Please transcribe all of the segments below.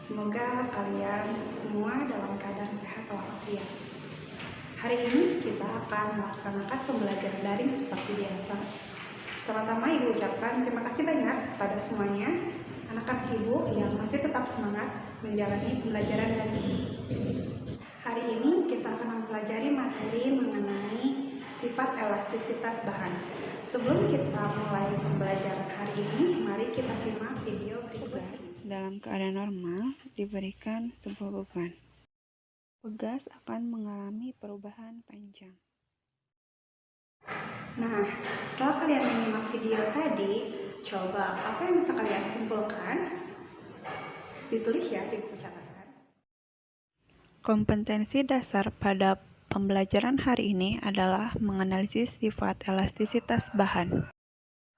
Semoga kalian semua dalam keadaan sehat walafiat. Hari ini kita akan melaksanakan pembelajaran daring seperti biasa. Pertama-tama Ibu ucapkan terima kasih banyak kepada semuanya, anak-anak Ibu yang masih tetap semangat menjalani pembelajaran daring. Hari ini kita akan mempelajari materi mengenai sifat elastisitas bahan. Sebelum kita mulai pembelajaran hari ini, mari kita simak video berikut. Dalam keadaan normal, diberikan sebuah beban. Pegas akan mengalami perubahan panjang. Nah, setelah kalian menyimak video tadi, coba apa yang bisa kalian simpulkan? Ditulis ya di buku catatan. Kompetensi dasar pada pembelajaran hari ini adalah menganalisis sifat elastisitas bahan.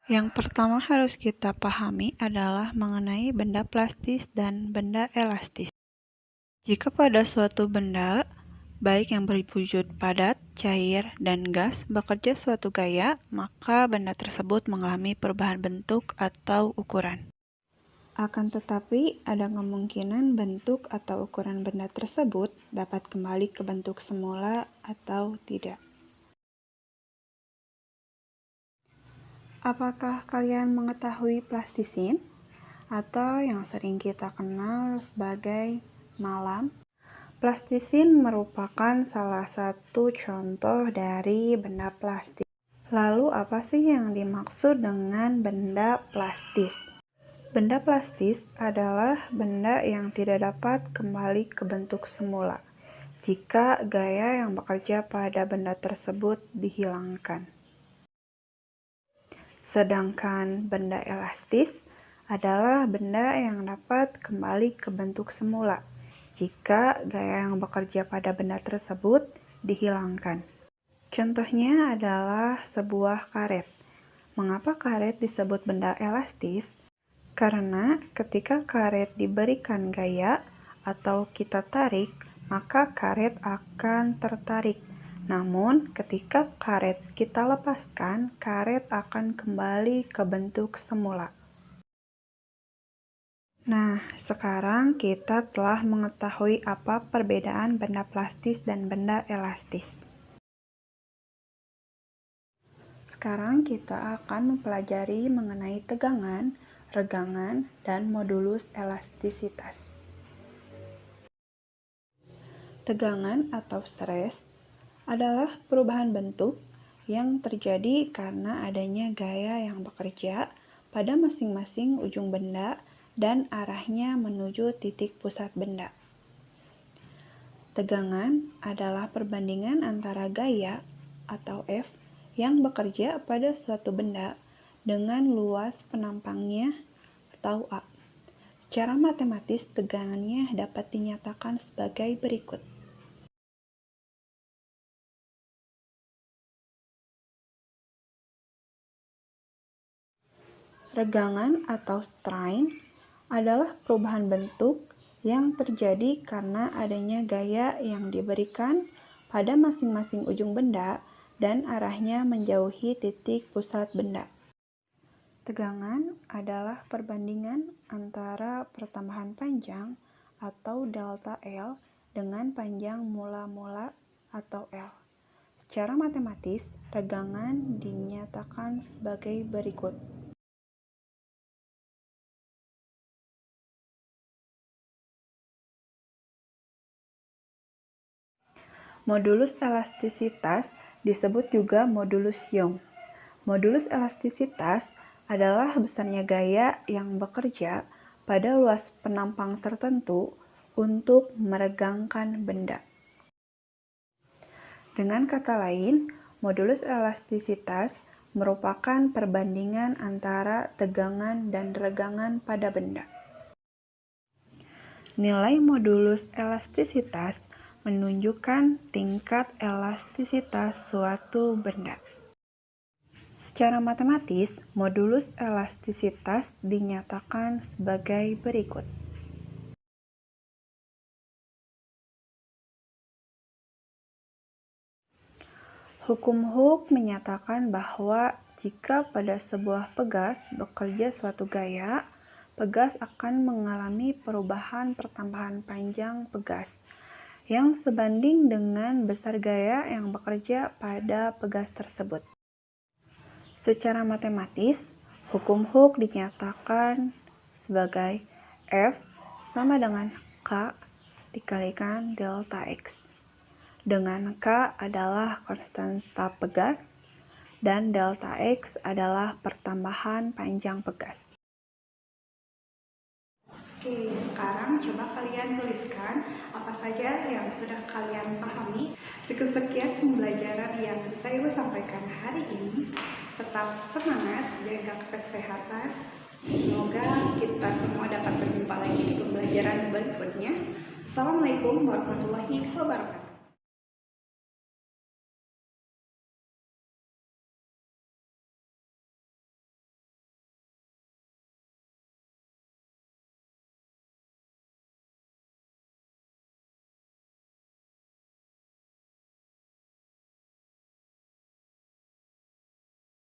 Yang pertama harus kita pahami adalah mengenai benda plastis dan benda elastis. Jika pada suatu benda, baik yang berwujud padat, cair, dan gas, bekerja suatu gaya, maka benda tersebut mengalami perubahan bentuk atau ukuran. Akan tetapi, ada kemungkinan bentuk atau ukuran benda tersebut dapat kembali ke bentuk semula atau tidak. Apakah kalian mengetahui plastisin atau yang sering kita kenal sebagai malam? Plastisin merupakan salah satu contoh dari benda plastis. Lalu apa sih yang dimaksud dengan benda plastis? Benda plastis adalah benda yang tidak dapat kembali ke bentuk semula jika gaya yang bekerja pada benda tersebut dihilangkan. Sedangkan benda elastis adalah benda yang dapat kembali ke bentuk semula jika gaya yang bekerja pada benda tersebut dihilangkan. Contohnya adalah sebuah karet. Mengapa karet disebut benda elastis? Karena ketika karet diberikan gaya atau kita tarik, maka karet akan tertarik. Namun, ketika karet kita lepaskan, karet akan kembali ke bentuk semula. Nah, sekarang kita telah mengetahui apa perbedaan benda plastis dan benda elastis. Sekarang kita akan mempelajari mengenai tegangan, regangan, dan modulus elastisitas. Tegangan atau stres adalah perubahan bentuk yang terjadi karena adanya gaya yang bekerja pada masing-masing ujung benda dan arahnya menuju titik pusat benda. Tegangan adalah perbandingan antara gaya atau F yang bekerja pada suatu benda dengan luas penampangnya atau A. Secara matematis, tegangannya dapat dinyatakan sebagai berikut. Regangan atau strain adalah perubahan bentuk yang terjadi karena adanya gaya yang diberikan pada masing-masing ujung benda dan arahnya menjauhi titik pusat benda. Tegangan adalah perbandingan antara pertambahan panjang atau delta L dengan panjang mula-mula atau L. Secara matematis, regangan dinyatakan sebagai berikut. Modulus elastisitas disebut juga modulus Young. Modulus elastisitas adalah besarnya gaya yang bekerja pada luas penampang tertentu untuk meregangkan benda. Dengan kata lain, modulus elastisitas merupakan perbandingan antara tegangan dan regangan pada benda. Nilai modulus elastisitas menunjukkan tingkat elastisitas suatu benda. Secara matematis, modulus elastisitas dinyatakan sebagai berikut. Hukum Hooke menyatakan bahwa jika pada sebuah pegas bekerja suatu gaya, pegas akan mengalami perubahan pertambahan panjang pegas yang sebanding dengan besar gaya yang bekerja pada pegas tersebut. Secara matematis, hukum Hooke dinyatakan sebagai F sama dengan K dikalikan delta X, dengan K adalah konstanta pegas dan delta X adalah pertambahan panjang pegas. Oke, sekarang coba kalian tuliskan apa saja yang sudah kalian pahami. Cukup sekian pembelajaran yang bisa Ibu sampaikan hari ini. Tetap semangat, jaga kesehatan. Semoga kita semua dapat berjumpa lagi di pembelajaran berikutnya. Assalamualaikum warahmatullahi wabarakatuh.